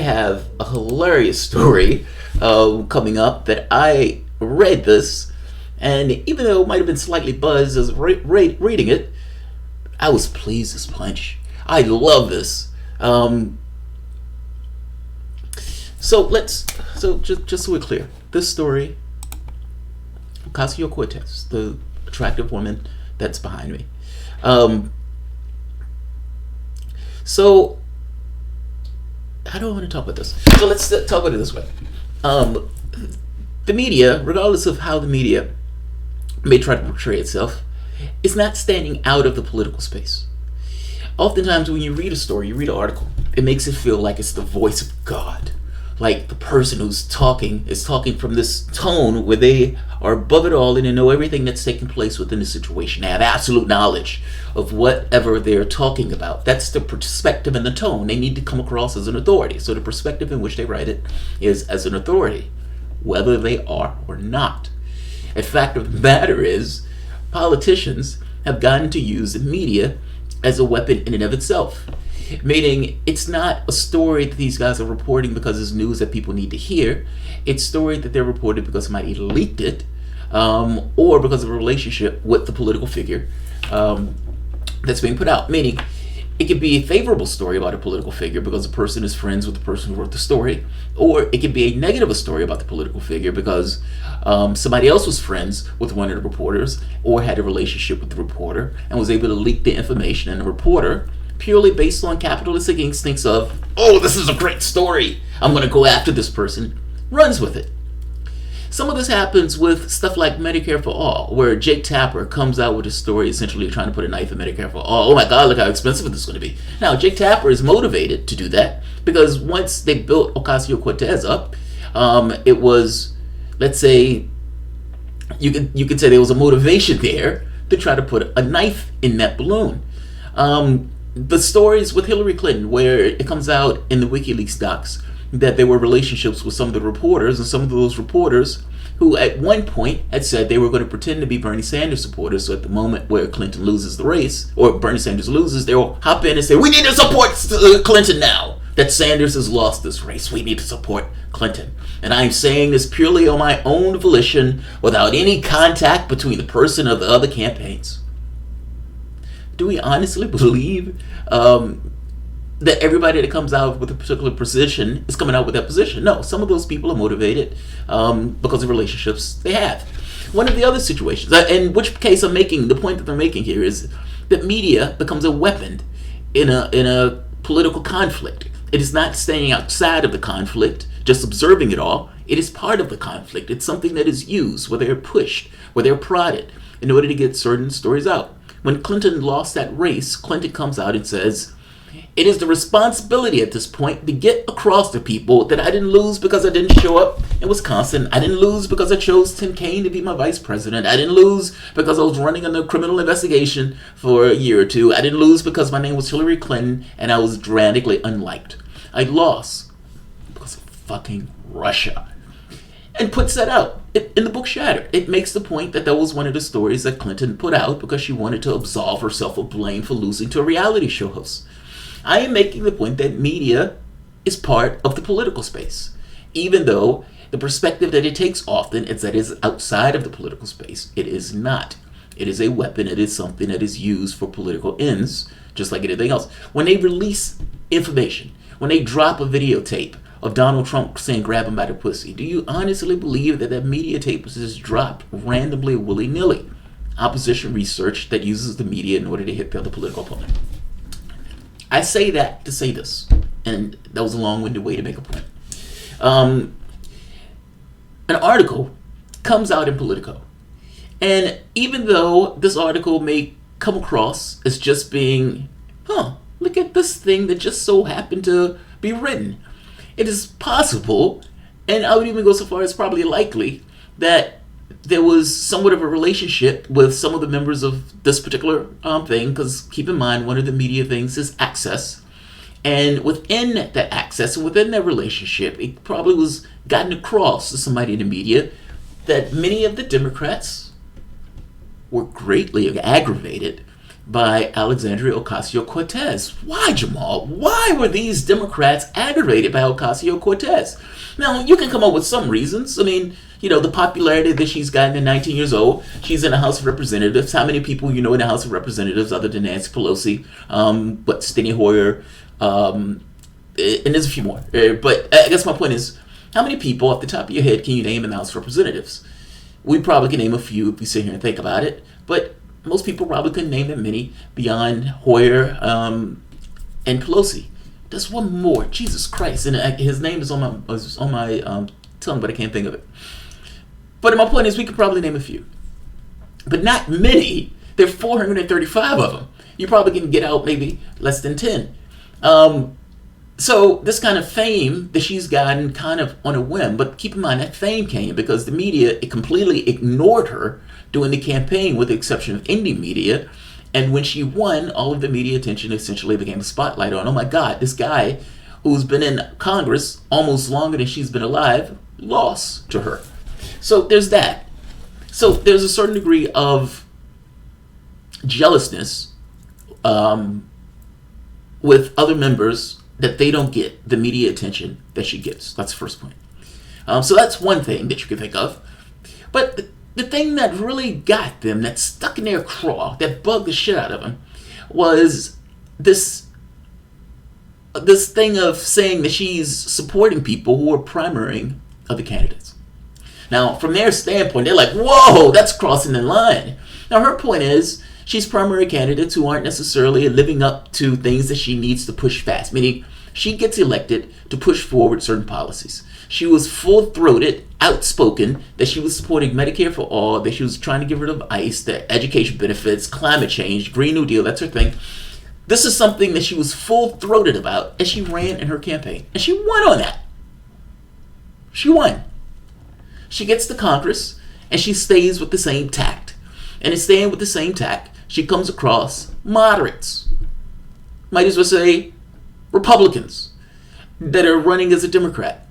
have a hilarious story coming up that I read this, and even though it might have been slightly buzzed as reading it, I was pleased as punch. I love this. So just so we're clear, this story, Ocasio-Cortez, the attractive woman that's behind me. So how do I want to talk about this? So let's talk about it this way. The media, regardless of how the media may try to portray itself, is not standing out of the political space. Oftentimes when you read a story, you read an article, it makes it feel like it's the voice of God. Like the person who's talking is talking from this tone where they are above it all and they know everything that's taking place within the situation. They have absolute knowledge of whatever they're talking about. That's the perspective and the tone. They need to come across as an authority. So the perspective in which they write it is as an authority, whether they are or not. The fact of the matter is, politicians have gotten to use the media as a weapon in and of itself. Meaning, it's not a story that these guys are reporting because it's news that people need to hear. It's a story that they're reporting because somebody leaked it, or because of a relationship with the political figure that's being put out. Meaning, it could be a favorable story about a political figure because the person is friends with the person who wrote the story, or it could be a negative story about the political figure because somebody else was friends with one of the reporters or had a relationship with the reporter and was able to leak the information, and the reporter, purely based on capitalistic instincts of, oh, this is a great story, I'm going to go after this person, runs with it. Some of this happens with stuff like Medicare for All, where Jake Tapper comes out with a story essentially trying to put a knife in Medicare for All. Oh my God, look how expensive this is going to be. Now, Jake Tapper is motivated to do that because once they built Ocasio-Cortez up, it was, let's say, you could say there was a motivation there to try to put a knife in that balloon. The stories with Hillary Clinton, where it comes out in the WikiLeaks docs that there were relationships with some of the reporters, and some of those reporters who at one point had said they were going to pretend to be Bernie Sanders supporters. So at the moment where Clinton loses the race, or Bernie Sanders loses, they'll hop in and say, we need to support Clinton now that Sanders has lost this race. We need to support Clinton. And I'm saying this purely on my own volition, without any contact between the person or the other campaigns. Do we honestly believe that everybody that comes out with a particular position is coming out with that position? No, some of those people are motivated because of relationships they have. One of the other situations, in which case I'm making, the point that they're making here is that media becomes a weapon in a political conflict. It is not staying outside of the conflict, just observing it all. It is part of the conflict. It's something that is used, where they're pushed, where they're prodded, in order to get certain stories out. When Clinton lost that race, Clinton comes out and says, it is the responsibility at this point to get across to people that I didn't lose because I didn't show up in Wisconsin. I didn't lose because I chose Tim Kaine to be my vice president. I didn't lose because I was running a criminal investigation for a year or two. I didn't lose because my name was Hillary Clinton and I was dramatically unliked. I lost because of fucking Russia. And puts that out in the book Shattered. It makes the point that was one of the stories that Clinton put out because she wanted to absolve herself of blame for losing to a reality show host. I am making the point that media is part of the political space, even though the perspective that it takes often is that it is outside of the political space. It is not. It is a weapon. It is something that is used for political ends, just like anything else. When they release information, when they drop a videotape of Donald Trump saying grab him by the pussy, do you honestly believe that media tape was just dropped randomly, willy-nilly? Opposition research that uses the media in order to hit the other political opponent. I say that to say this, and that was a long-winded way to make a point. An article comes out in Politico, and even though this article may come across as just being, look at this thing that just so happened to be written, it is possible, and I would even go so far as probably likely, that there was somewhat of a relationship with some of the members of this particular thing, because keep in mind, one of the media things is access. And within that access, and within that relationship, it probably was gotten across to somebody in the media that many of the Democrats were greatly aggravated by Alexandria Ocasio-Cortez. Why, Jamarl? Why were these Democrats aggravated by Ocasio-Cortez? Now, you can come up with some reasons. I mean, the popularity that she's gotten at 19 years old. She's in the House of Representatives. How many people in the House of Representatives other than Nancy Pelosi? But Steny Hoyer, and there's a few more. But I guess my point is, how many people off the top of your head can you name in the House of Representatives? We probably can name a few if we sit here and think about it. But most people probably couldn't name that many beyond Hoyer and Pelosi. There's one more. Jesus Christ. And his name is on my tongue, but I can't think of it. But my point is, we could probably name a few. But not many. There are 435 of them. You probably can get out maybe less than 10. So this kind of fame that she's gotten kind of on a whim, but keep in mind that fame came because the media completely ignored her during the campaign with the exception of indie media. And when she won, all of the media attention essentially became a spotlight on, oh my God, this guy who's been in Congress almost longer than she's been alive lost to her. So there's that. So there's a certain degree of jealousness with other members that they don't get the media attention that she gets. That's the first point. So that's one thing that you can think of. But the thing that really got them, that stuck in their craw, that bugged the shit out of them, was this thing of saying that she's supporting people who are primarying other candidates. Now, from their standpoint, they're like, whoa, that's crossing the line. Now, her point is, she's primary candidates who aren't necessarily living up to things that she needs to push fast, meaning she gets elected to push forward certain policies. She was full-throated, outspoken, that she was supporting Medicare for all, that she was trying to get rid of ICE, the education benefits, climate change, Green New Deal, that's her thing. This is something that she was full-throated about, and she ran in her campaign. And she won on that. She won. She gets to Congress, and she stays with the same tact. And in staying with the same tact, she comes across moderates. Might as well say Republicans that are running as a Democrat.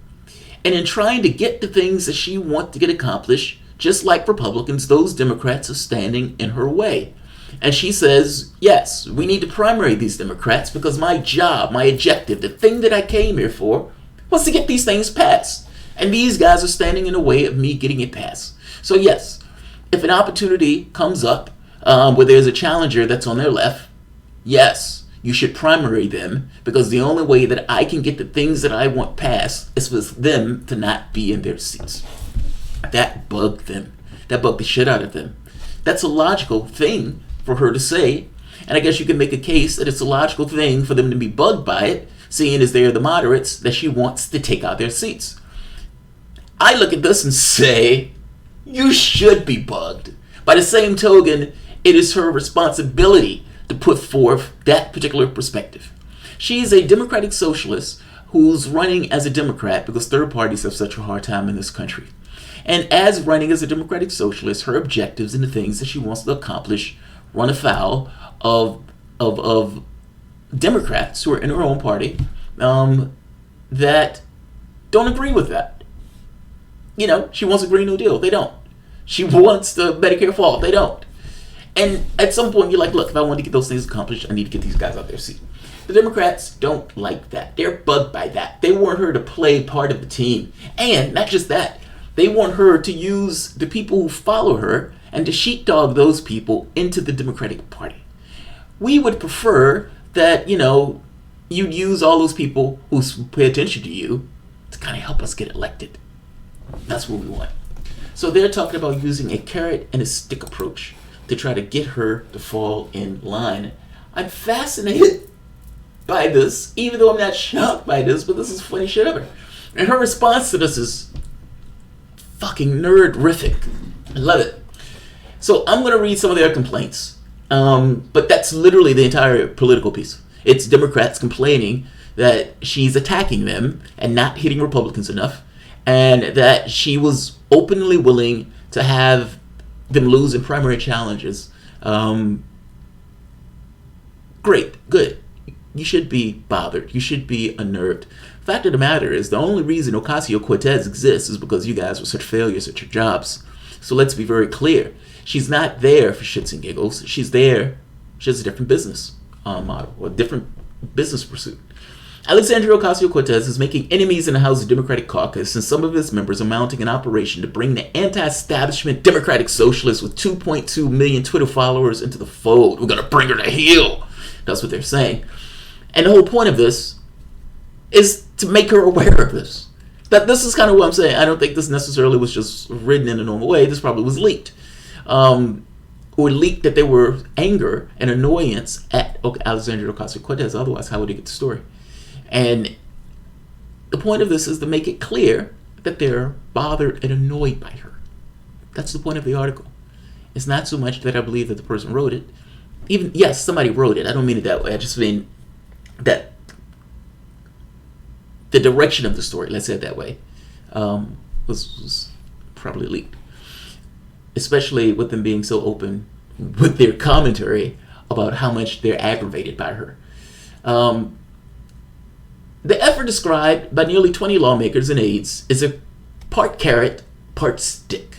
And in trying to get the things that she wants to get accomplished, just like Republicans, those Democrats are standing in her way. And she says, yes, we need to primary these Democrats because my job, my objective, the thing that I came here for was to get these things passed. And these guys are standing in the way of me getting it passed. So yes, if an opportunity comes up where there's a challenger that's on their left, yes, you should primary them because the only way that I can get the things that I want passed is for them to not be in their seats. That bugged them. That bugged the shit out of them. That's a logical thing for her to say. And I guess you can make a case that it's a logical thing for them to be bugged by it, seeing as they're the moderates that she wants to take out their seats. I look at this and say, you should be bugged. By the same token, it is her responsibility to put forth that particular perspective. She's a democratic socialist who's running as a Democrat because third parties have such a hard time in this country. And as running as a democratic socialist, her objectives and the things that she wants to accomplish run afoul of Democrats who are in her own party that don't agree with that. You know, she wants a Green New Deal. They don't. She wants the Medicare for all. They don't. And at some point, you're like, look, if I want to get those things accomplished, I need to get these guys out their seat. The Democrats don't like that. They're bugged by that. They want her to play part of the team. And not just that, they want her to use the people who follow her and to sheepdog those people into the Democratic Party. We would prefer that, you'd use all those people who pay attention to you to kind of help us get elected. That's what we want. So they're talking about using a carrot and a stick approach to try to get her to fall in line. I'm fascinated by this, even though I'm not shocked by this, but this is funny shit ever. And her response to this is fucking nerd-rific. I love it. So I'm going to read some of their complaints. But that's literally the entire political piece. It's Democrats complaining that she's attacking them and not hitting Republicans enough, and that she was openly willing to have them lose in primary challenges. Great, good. You should be bothered. You should be unnerved. Fact of the matter is, the only reason Ocasio-Cortez exists is because you guys were such failures at your jobs. So let's be very clear. She's not there for shits and giggles. She's there She has a different business model or a different business pursuit. Alexandria Ocasio-Cortez is making enemies in the House Democratic Caucus, and some of its members are mounting an operation to bring the anti-establishment Democratic Socialists with 2.2 million Twitter followers into the fold. We're going to bring her to heel. That's what they're saying. And the whole point of this is to make her aware of this. That this is kind of what I'm saying. I don't think this necessarily was just written in a normal way. This probably was leaked. Or leaked that there were anger and annoyance at Alexandria Ocasio-Cortez. Otherwise, how would he get the story? And the point of this is to make it clear that they're bothered and annoyed by her. That's the point of the article. It's not so much that I believe that the person wrote it. Even, yes, somebody wrote it. I don't mean it that way. I just mean that the direction of the story, let's say it that way, was probably leaked. Especially with them being so open with their commentary about how much they're aggravated by her. The effort described by nearly 20 lawmakers and aides is a part carrot, part stick.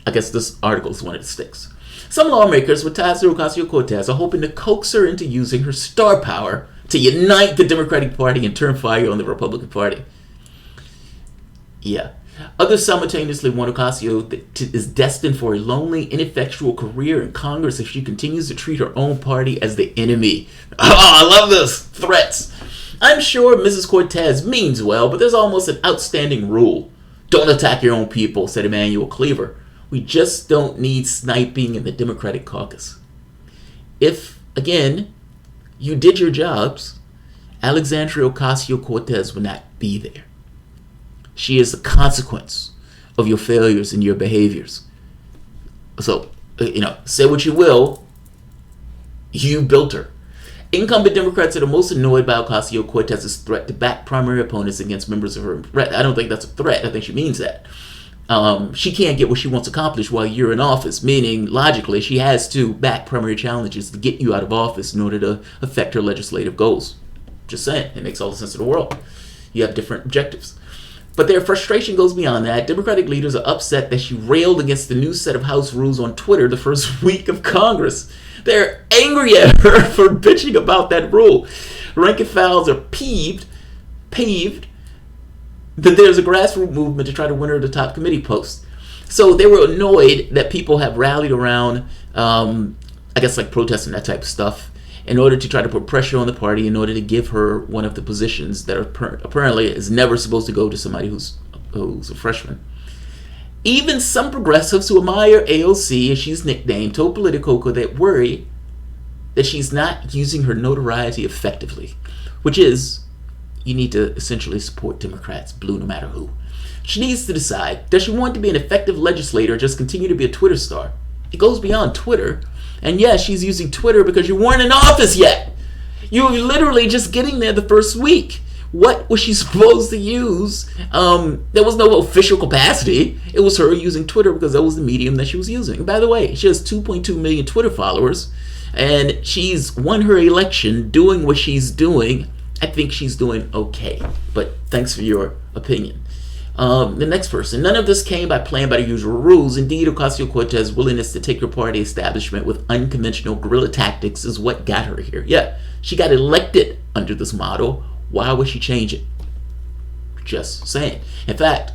I guess this article is one of the sticks. Some lawmakers with ties to Ocasio-Cortez are hoping to coax her into using her star power to unite the Democratic Party and turn fire on the Republican Party. Yeah. Others simultaneously want Ocasio is destined for a lonely, ineffectual career in Congress if she continues to treat her own party as the enemy. Oh, I love this. Threats. I'm sure Mrs. Cortez means well, but there's almost an outstanding rule. Don't attack your own people, said Emanuel Cleaver. We just don't need sniping in the Democratic caucus. If, again, you did your jobs, Alexandria Ocasio-Cortez would not be there. She is the consequence of your failures and your behaviors. So, say what you will, you built her. Incumbent Democrats are the most annoyed by Ocasio-Cortez's threat to back primary opponents against members of her. I don't think that's a threat. I think she means that. She can't get what she wants accomplished while you're in office, meaning, logically, she has to back primary challenges to get you out of office in order to affect her legislative goals. Just saying. It makes all the sense in the world. You have different objectives. But their frustration goes beyond that. Democratic leaders are upset that she railed against the new set of House rules on Twitter the first week of Congress. They're angry at her for bitching about that rule. Rank and files are peeved that there's a grassroots movement to try to win her the top committee post. So they were annoyed that people have rallied around, I guess like protesting that type of stuff, in order to try to put pressure on the party in order to give her one of the positions that are apparently is never supposed to go to somebody who's a freshman. Even some progressives who admire AOC, as she's nicknamed, told Politico that worry that she's not using her notoriety effectively, which is, you need to essentially support Democrats, blue no matter who. She needs to decide, does she want to be an effective legislator or just continue to be a Twitter star? It goes beyond Twitter. And yes, she's using Twitter because you weren't in office yet. You were literally just getting there the first week. What was she supposed to use? There was no official capacity. It was her using Twitter because that was the medium that she was using. And by the way, she has 2.2 million Twitter followers, and she's won her election doing what she's doing. I think she's doing okay. But thanks for your opinion. The next person. None of this came by playing by the usual rules. Indeed, Ocasio-Cortez's willingness to take her party establishment with unconventional guerrilla tactics is what got her here. Yeah, she got elected under this model. Why would she change it? Just saying. In fact,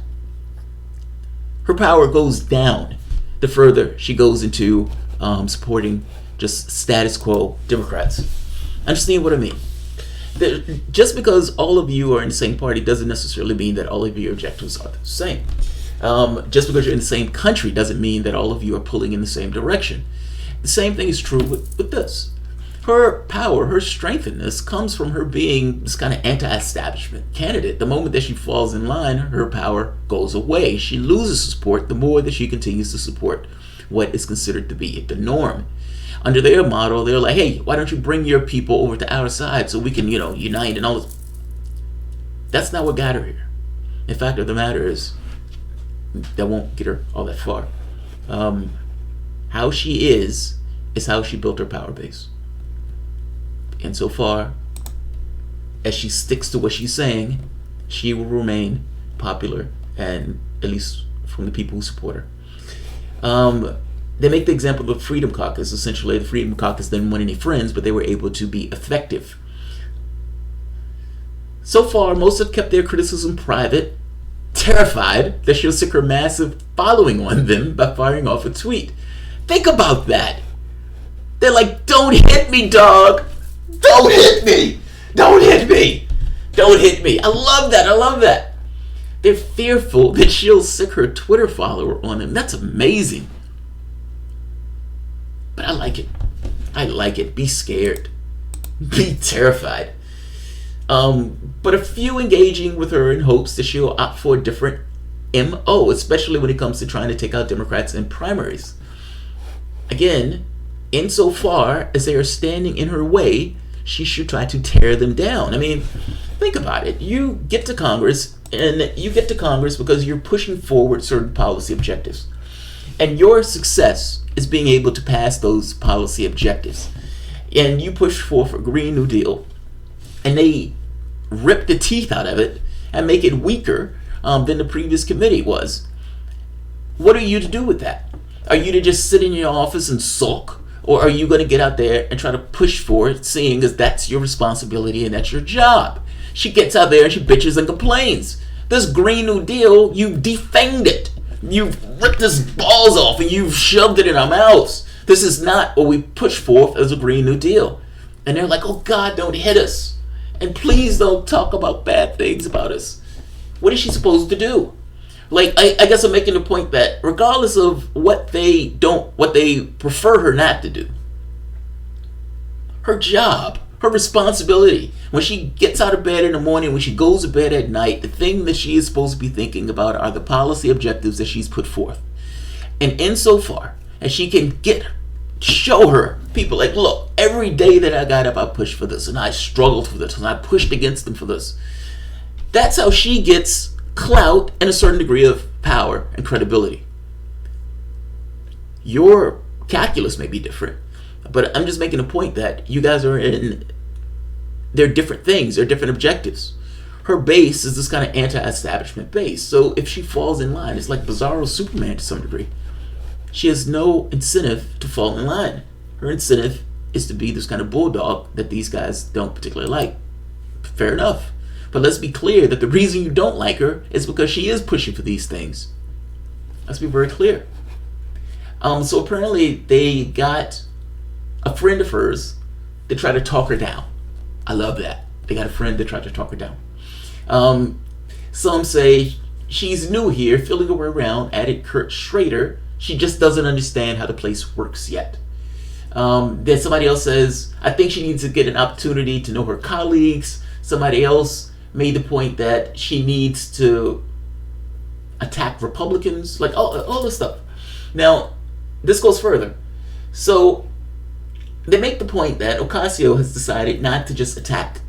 her power goes down the further she goes into supporting just status quo Democrats. Understand what I mean? Just because all of you are in the same party doesn't necessarily mean that all of your objectives are the same. Just because you're in the same country doesn't mean that all of you are pulling in the same direction. The same thing is true with this. Her power, her strength in this comes from her being this kind of anti-establishment candidate. The moment that she falls in line, her power goes away. She loses support the more that she continues to support what is considered to be the norm. Under their model, they're like, hey, why don't you bring your people over to our side so we can, unite and all this. That's not what got her here. In fact, the matter is, that won't get her all that far. How she is how she built her power base. And so far, as she sticks to what she's saying, she will remain popular, and at least from the people who support her. they make the example of the Freedom Caucus. Essentially, the Freedom Caucus didn't win any friends, but they were able to be effective. So far, most have kept their criticism private, terrified that she'll sick her massive following on them by firing off a tweet. Think about that. They're like, don't hit me, dog. Don't hit me. Don't hit me. Don't hit me. I love that. I love that. They're fearful that she'll sick her Twitter follower on them. That's amazing. But I like it. I like it. Be scared. Be terrified. But a few engaging with her in hopes that she'll opt for a different MO, especially when it comes to trying to take out Democrats in primaries. Again, insofar as they are standing in her way, she should try to tear them down. I mean, think about it. You get to Congress, and you get to Congress because you're pushing forward certain policy objectives. And your success is being able to pass those policy objectives. And you push forth a Green New Deal, and they rip the teeth out of it and make it weaker than the previous committee was. What are you to do with that? Are you to just sit in your office and sulk? Or are you going to get out there and try to push for it, seeing as that's your responsibility and that's your job? She gets out there and she bitches and complains. This Green New Deal, you defanged it. You've ripped his balls off and you've shoved it in our mouths. This is not what we push forth as a Green New Deal. And they're like, oh God, don't hit us. And please don't talk about bad things about us. What is she supposed to do? Like, I guess I'm making the point that regardless of what they prefer her not to do, her job, her responsibility, when she gets out of bed in the morning, when she goes to bed at night, the thing that she is supposed to be thinking about are the policy objectives that she's put forth. And insofar as she can show her people, like, look, every day that I got up, I pushed for this, and I struggled for this, and I pushed against them for this. That's how she gets clout and a certain degree of power and credibility. Your calculus may be different, but I'm just making a point that you guys are they're different things, they're different objectives. Her base is this kind of anti-establishment base, so if she falls in line, it's like Bizarro Superman to some degree. She has no incentive to fall in line. Her incentive is to be this kind of bulldog that these guys don't particularly like. Fair enough. But let's be clear that the reason you don't like her is because she is pushing for these things. Let's be very clear. So apparently they got a friend of hers to try to talk her down. I love that. They got a friend that tried to talk her down. Some say she's new here, feeling her way around, added Kurt Schrader. She just doesn't understand how the place works yet. Then somebody else says, I think she needs to get an opportunity to know her colleagues. Somebody else made the point that she needs to attack Republicans, like all this stuff. Now, this goes further. So they make the point that Ocasio has decided not to just attack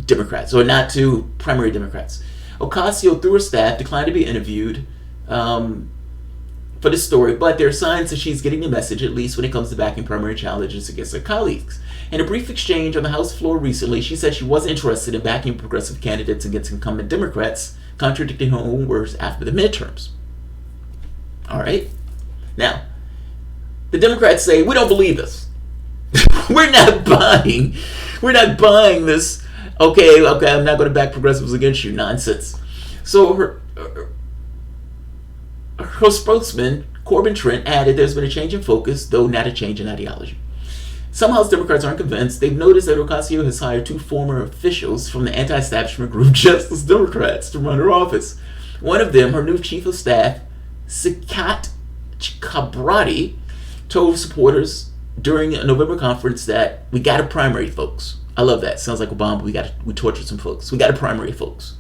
Democrats or not to primary Democrats. Ocasio, through her staff, declined to be interviewed for this story, but there are signs that she's getting the message, at least when it comes to backing primary challenges against her colleagues. In a brief exchange on the House floor recently, she said she wasn't interested in backing progressive candidates against incumbent Democrats, contradicting her own words after the midterms. All right. Now, the Democrats say, we don't believe this. We're not buying this. Okay, I'm not going to back progressives against you nonsense. So her spokesman, Corbin Trent, added there's been a change in focus, though not a change in ideology. Some House Democrats aren't convinced. They've noticed that Ocasio has hired two former officials from the anti-establishment group Justice Democrats to run her office. One of them, her new chief of staff, Sikat Chakrabarti, told supporters during a November conference that we got a primary, folks. I love that. Sounds like Obama. We tortured some folks. We got a primary, folks.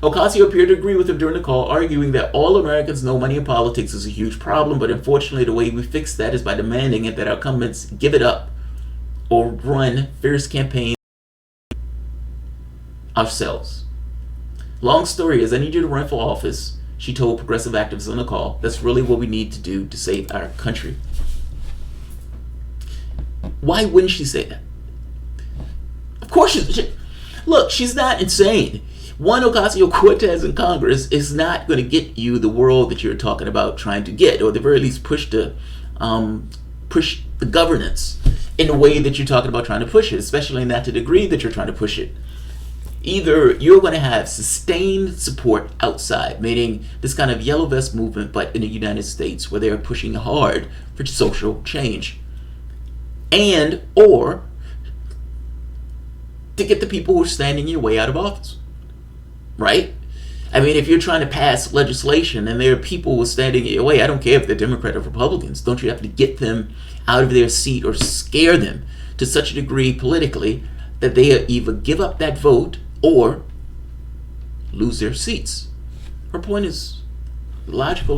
Ocasio appeared to agree with him during the call, arguing that all Americans know money in politics is a huge problem, but unfortunately the way we fix that is by demanding it that our incumbents give it up or run fierce campaigns ourselves. Long story is, I need you to run for office, she told progressive activists on the call. That's really what we need to do to save our country. Why wouldn't she say that? Of course look, she's not insane. One Ocasio-Cortez in Congress is not going to get you the world that you're talking about trying to get, or at the very least push the governance in the way that you're talking about trying to push it, especially not to the degree that you're trying to push it. Either you're going to have sustained support outside, meaning this kind of yellow vest movement, but in the United States, where they're pushing hard for social change, and or to get the people who are standing in your way out of office. Right? I mean, if you're trying to pass legislation and there are people who are standing in your way, I don't care if they're Democrat or Republicans, don't you have to get them out of their seat or scare them to such a degree politically that they either give up that vote or lose their seats? Her point is logical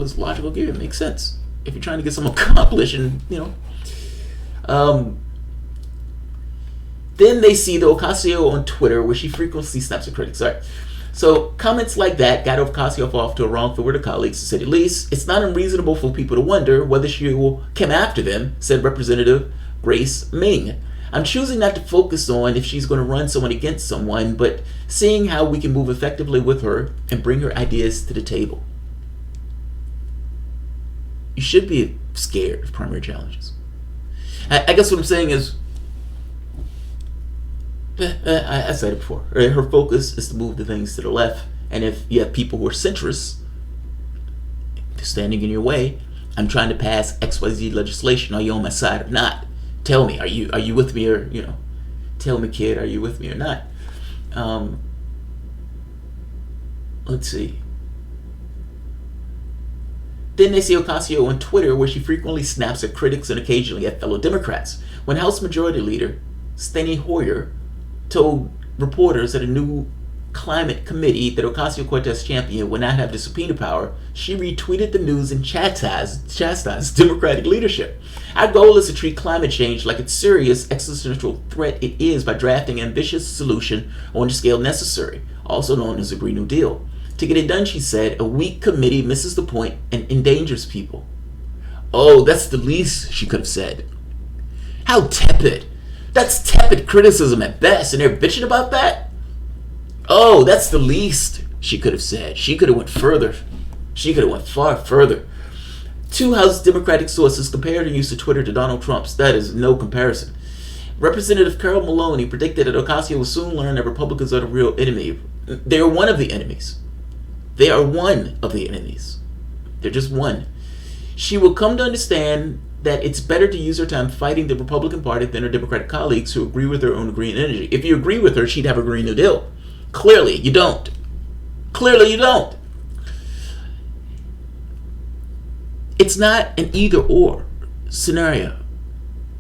give. It makes sense. If you're trying to get something accomplished and, then they see the Ocasio on Twitter where she frequently snaps at critics. All right. So comments like that got Ocasio off to a wrong foot with her colleagues, to say the least. It's not unreasonable for people to wonder whether she will come after them, said Representative Grace Ming. I'm choosing not to focus on if she's going to run someone against someone, but seeing how we can move effectively with her and bring her ideas to the table. You should be scared of primary challenges. I guess what I'm saying is, I said it before. Her focus is to move the things to the left, and if you have people who are centrists standing in your way, I'm trying to pass XYZ legislation. Are you on my side or not? Tell me, are you with me, or tell me, kid, are you with me or not? Let's see. Then they see Ocasio on Twitter, where she frequently snaps at critics and occasionally at fellow Democrats. When House Majority Leader Steny Hoyer told reporters that a new climate committee that Ocasio-Cortez championed would not have the subpoena power, she retweeted the news and chastised Democratic leadership. Our goal is to treat climate change like its serious existential threat it is by drafting an ambitious solution on the scale necessary, also known as the Green New Deal. To get it done, she said, a weak committee misses the point and endangers people. Oh, that's the least she could have said. How tepid. That's tepid criticism at best, and they're bitching about that? Oh, that's the least she could have said. She could have went further. She could have went far further. Two House Democratic sources compared her use of Twitter to Donald Trump's. That is no comparison. Representative Carol Maloney predicted that Ocasio will soon learn that Republicans are the real enemy. They are one of the enemies. They are one of the enemies. They're just one. She will come to understand that it's better to use her time fighting the Republican Party than her Democratic colleagues who agree with her on green energy. If you agree with her, she'd have a Green New Deal. Clearly, you don't. Clearly, you don't. It's not an either-or scenario.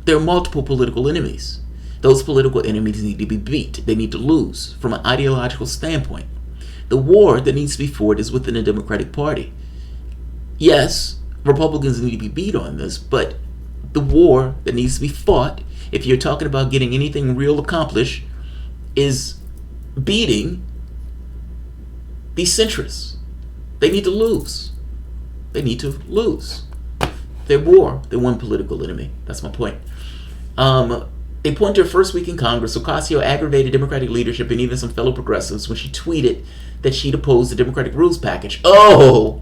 There are multiple political enemies. Those political enemies need to be beat. They need to lose from an ideological standpoint. The war that needs to be fought is within the Democratic Party. Yes, Republicans need to be beat on this, but the war that needs to be fought, if you're talking about getting anything real accomplished, is beating these centrists. They need to lose. They need to lose. They're one political enemy. That's my point. They point to her first week in Congress. Ocasio aggravated Democratic leadership and even some fellow progressives when she tweeted that she'd oppose the Democratic rules package. Oh,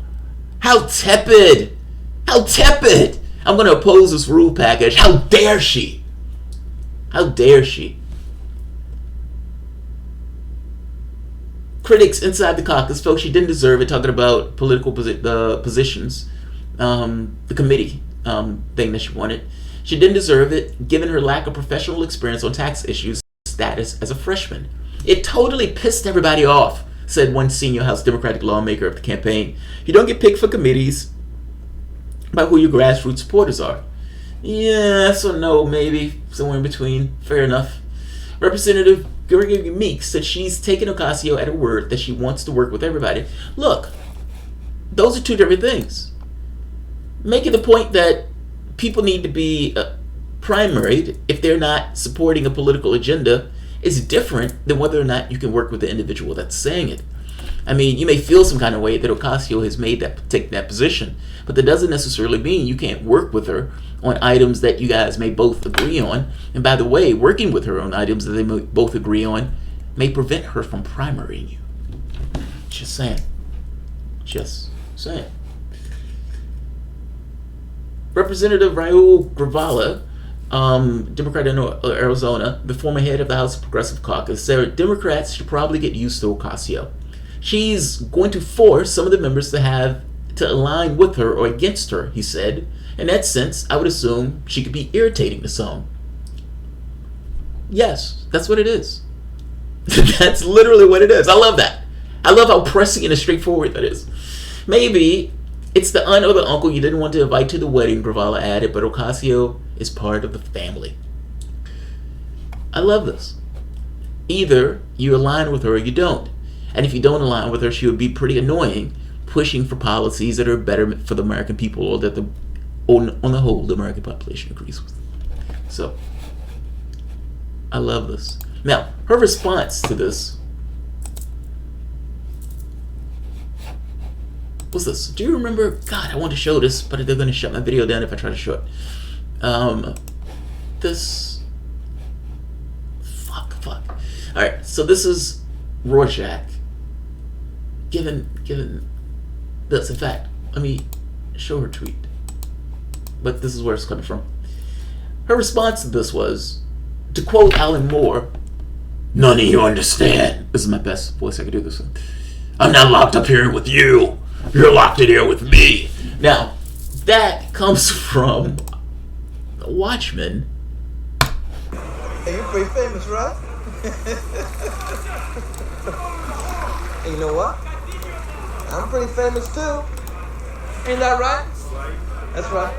how tepid! How tepid! I'm going to oppose this rule package. How dare she? How dare she? Critics inside the caucus felt she didn't deserve it, talking about political positions, the committee thing that she wanted. She didn't deserve it, given her lack of professional experience on tax issues, status as a freshman. It totally pissed everybody off, said one senior House Democratic lawmaker of the campaign. You don't get picked for committees by who your grassroots supporters are. Yes or no, maybe. Somewhere in between. Fair enough. Representative Gregory Meeks said she's taken Ocasio at her word that she wants to work with everybody. Look, those are two different things. Making the point that people need to be primaried if they're not supporting a political agenda is different than whether or not you can work with the individual that's saying it. I mean, you may feel some kind of way that Ocasio has take that position, but that doesn't necessarily mean you can't work with her on items that you guys may both agree on. And by the way, working with her on items that they may both agree on may prevent her from primarying you. Just saying. Just saying. Representative Raul Gravala, Democrat in Arizona, the former head of the House Progressive Caucus, said Democrats should probably get used to Ocasio. She's going to force some of the members to align with her or against her, he said. In that sense, I would assume she could be irritating to some. Yes, that's what it is. That's literally what it is. I love that. I love how pressing and straightforward that is. Maybe it's the aunt or the uncle you didn't want to invite to the wedding, Gravala added, but Ocasio is part of the family. I love this. Either you align with her or you don't. And if you don't align with her, she would be pretty annoying, pushing for policies that are better for the American people or that on the whole, the American population agrees with. So, I love this. Now, her response to this. What's this? Do you remember? God, I want to show this, but they're going to shut my video down if I try to show it. This. Fuck. Alright, so this is Rorschach. Given this. In fact, let me show her tweet. But this is where it's coming from. Her response to this was, to quote Alan Moore, "None of you understand." This is my best voice I could do this one. "I'm not locked up here with you. You're locked in here with me." Now, that comes from Watchmen. Hey, you're pretty famous, right? And you know what? I'm pretty famous too. Ain't that right? That's right.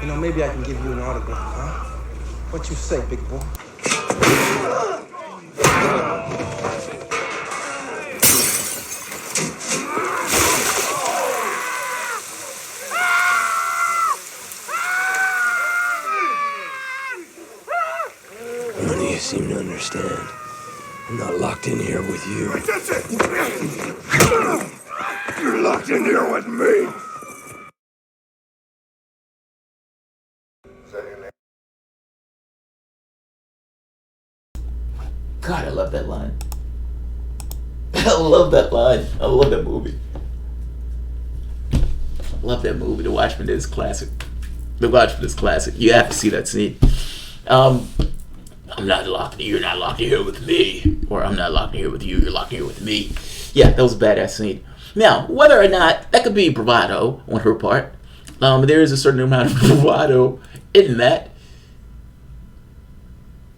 You know, maybe I can give you an autograph, huh? What you say, big boy? None of you seem to understand. I'm not locked in here with you. That's it! You're locked in here with me! God, I love that line. I love that line. I love that movie. I love that movie. The Watchmen is classic. The Watchmen is classic. You have to see that scene. I'm not locked in. You're not locked in here with me. Or I'm not locked in here with you. You're locked in here with me. Yeah, that was a badass scene. Now, whether or not that could be bravado on her part, there is a certain amount of bravado in that.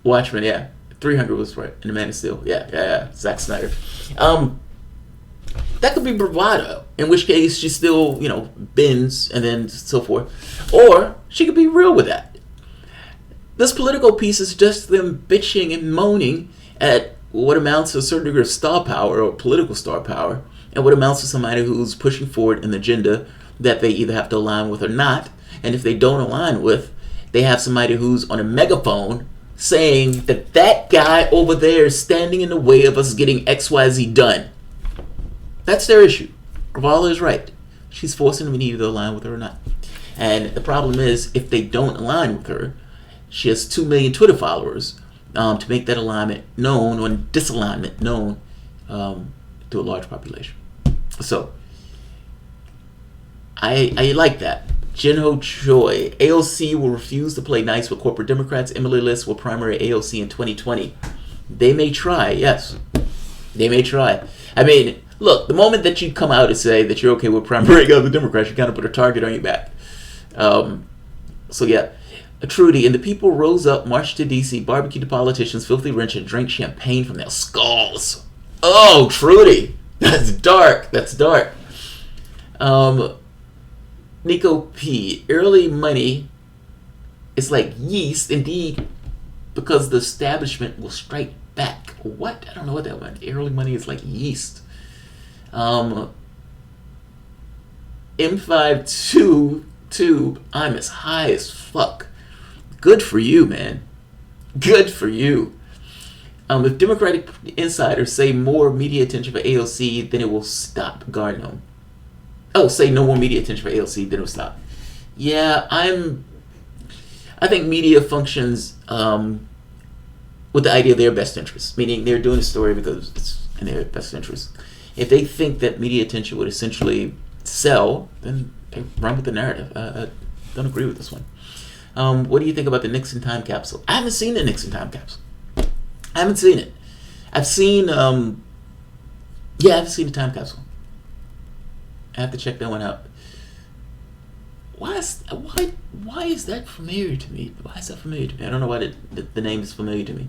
Watchmen, yeah. 300 was right. And the Man of Steel. Yeah. Zack Snyder. That could be bravado. In which case, she still, bends and then so forth. Or she could be real with that. This political piece is just them bitching and moaning at what amounts to a certain degree of star power or political star power, and what amounts to somebody who's pushing forward an agenda that they either have to align with or not. And if they don't align with, they have somebody who's on a megaphone saying that guy over there is standing in the way of us getting XYZ done. That's their issue. Gravala is right. She's forcing them to either align with her or not. And the problem is, if they don't align with her, she has 2 million Twitter followers to make that alignment known or disalignment known to a large population. So, I like that. Jinho Choi, AOC will refuse to play nice with corporate Democrats. Emily List will primary AOC in 2020. They may try, yes. They may try. I mean, look, the moment that you come out and say that you're okay with primarying other Democrats, you kind of put a target on your back. So yeah, Trudy, and the people rose up, marched to D.C., barbecued the politicians, filthy rich, and drank champagne from their skulls. Oh, Trudy, that's dark. That's dark. Nico P. Early money is like yeast, indeed, because the establishment will strike back. What? I don't know what that meant. Early money is like yeast. M52 Tube, I'm as high as fuck. Good for you, man. Good for you. If Democratic insiders say more media attention for AOC, then it will stop Garno. Oh, say no more media attention for AOC, then it'll stop. Yeah, I think media functions with the idea of their best interest, meaning they're doing a story because it's in their best interest. If they think that media attention would essentially sell, then they run with the narrative. I don't agree with this one. What do you think about the Nixon time capsule? I haven't seen the Nixon time capsule. I haven't seen it. I've seen, I haven't seen the time capsule. I have to check that one out. Why is that familiar to me? Why is that familiar to me? I don't know why the name is familiar to me.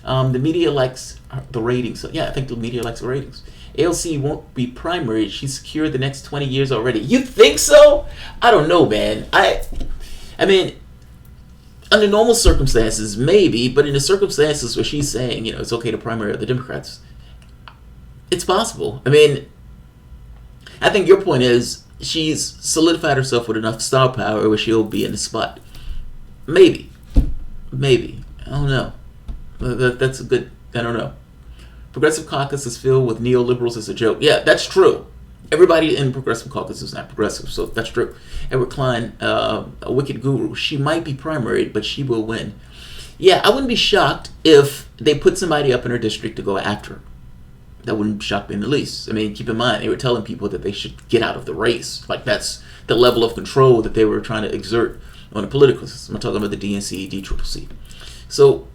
The media likes the ratings. So yeah, I think the media likes the ratings. AOC won't be primary. She's secured the next 20 years already. You think so? I don't know, man. I mean, under normal circumstances, maybe, but in the circumstances where she's saying, it's okay to primary the Democrats, it's possible. I mean, I think your point is she's solidified herself with enough star power where she'll be in the spot. Maybe. I don't know. That's a good, I don't know. Progressive caucus is filled with neoliberals as a joke. Yeah, that's true. Everybody in progressive caucus is not progressive, so that's true. Edward Klein, a wicked guru. She might be primaried, but she will win. Yeah, I wouldn't be shocked if they put somebody up in her district to go after her. That wouldn't shock me in the least. I mean, keep in mind, they were telling people that they should get out of the race. Like, that's the level of control that they were trying to exert on the political system. I'm talking about the DNC, DCCC. So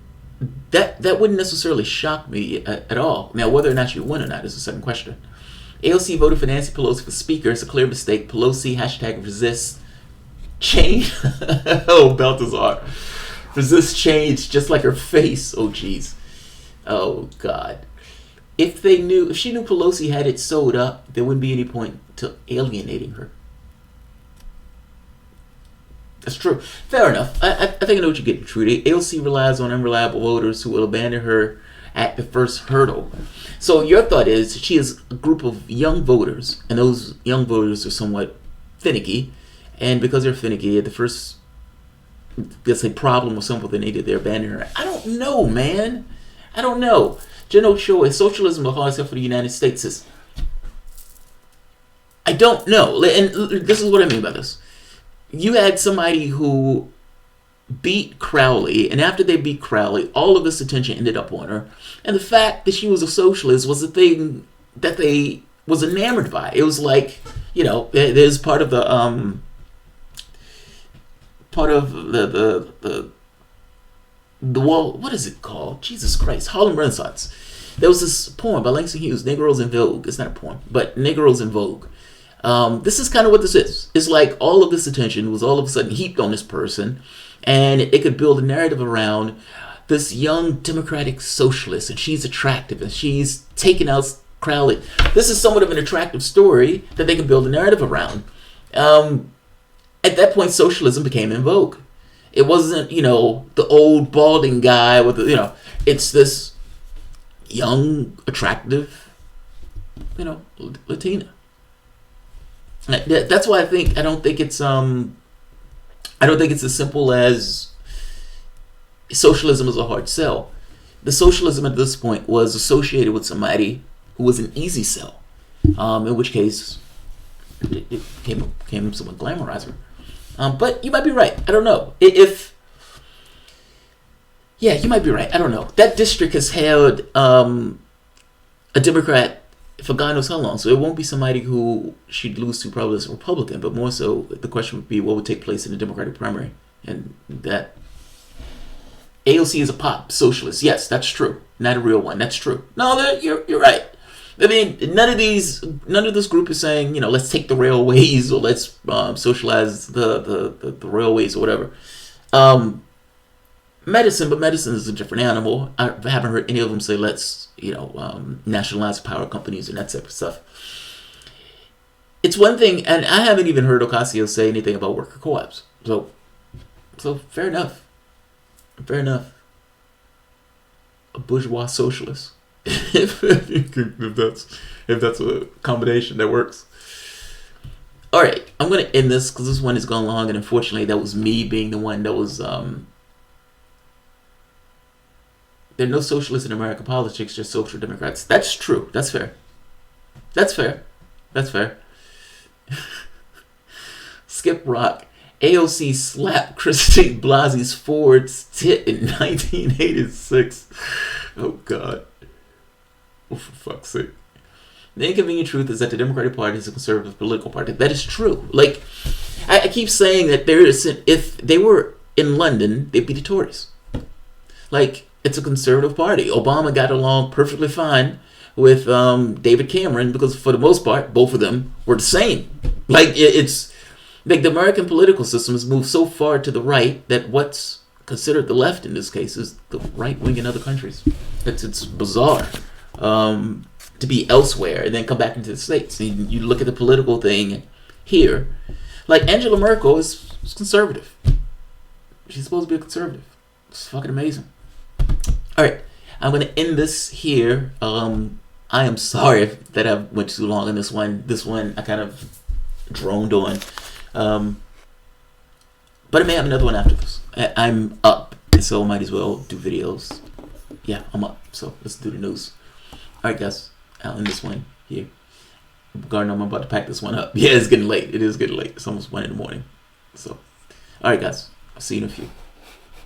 that wouldn't necessarily shock me at all. Now, whether or not you win or not is the second question. AOC voted for Nancy Pelosi for speaker. It's a clear mistake. Pelosi, #resist change. Oh, Balthazar. Resist change just like her face. Oh, jeez. Oh, God. If she knew Pelosi had it sewed up, there wouldn't be any point to alienating her. That's true. Fair enough. I think I know what you're getting, Trudy. AOC relies on unreliable voters who will abandon her at the first hurdle. So your thought is she has a group of young voters, and those young voters are somewhat finicky, and because they're finicky, at the first, let's say, problem or something they needed, they abandon her. I don't know, man. I don't know. Jen Ochoa, is socialism a hard for the United States? I don't know. And this is what I mean by this. You had somebody who beat Crowley, and after they beat Crowley, all of this attention ended up on her. And the fact that she was a socialist was a thing that they was enamored by. It was like, there's part of the wall. What is it called? Jesus Christ, Harlem Renaissance. There was this poem by Langston Hughes, Negroes in Vogue. It's not a poem, but Negroes in Vogue. This is kind of what this is. It's like all of this attention was all of a sudden heaped on this person, and it could build a narrative around this young democratic socialist, and she's attractive, and she's taking out Crowley. This is somewhat of an attractive story that they can build a narrative around. At that point, socialism became in vogue. It wasn't, the old balding guy with the, it's this young, attractive, Latina. That's why I don't think it's as simple as socialism is a hard sell. The socialism at this point was associated with somebody who was an easy sell, in which case it became somewhat glamorizer. But you might be right. I don't know. You might be right. I don't know. That district has held a Democrat for God knows how long. So it won't be somebody who she'd lose to probably as a Republican, but more so the question would be what would take place in the Democratic primary. And that AOC is a pop socialist. Yes, that's true. Not a real one. That's true. No, you're right. I mean, none of this group is saying, let's take the railways or let's socialize the railways or whatever. Medicine is a different animal. I haven't heard any of them say let's, nationalize power companies and that type of stuff. It's one thing, and I haven't even heard Ocasio say anything about worker co-ops. So fair enough. Fair enough. A bourgeois socialist. if that's a combination that works. All right, I'm going to end this because this one has gone long, and unfortunately that was me being the one that was there are no socialists in American politics, just social democrats. That's true. That's fair. Skip Rock. AOC slapped Christine Blasey's Ford's tit in 1986. Oh, God. For fuck's sake. The inconvenient truth is that the Democratic Party is a conservative political party. That is true. Like, I keep saying that if they were in London, they'd be the Tories. Like, it's a conservative party. Obama got along perfectly fine with David Cameron because, for the most part, both of them were the same. Like, it's like the American political system has moved so far to the right that what's considered the left in this case is the right wing in other countries. It's bizarre to be elsewhere and then come back into the States. And you look at the political thing here. Like, Angela Merkel is conservative. She's supposed to be a conservative. It's fucking amazing. Alright, I'm going to end this here. I am sorry that I went too long on this one. This one I kind of droned on. But I may have another one after this. I'm up, so I might as well do videos. Yeah, I'm up, so let's do the news. Alright, guys, I'll end this one here. Regarding I'm about to pack this one up. Yeah, it's getting late. It is getting late. It's almost 1 in the morning. So, alright, guys, I'll see you in a few.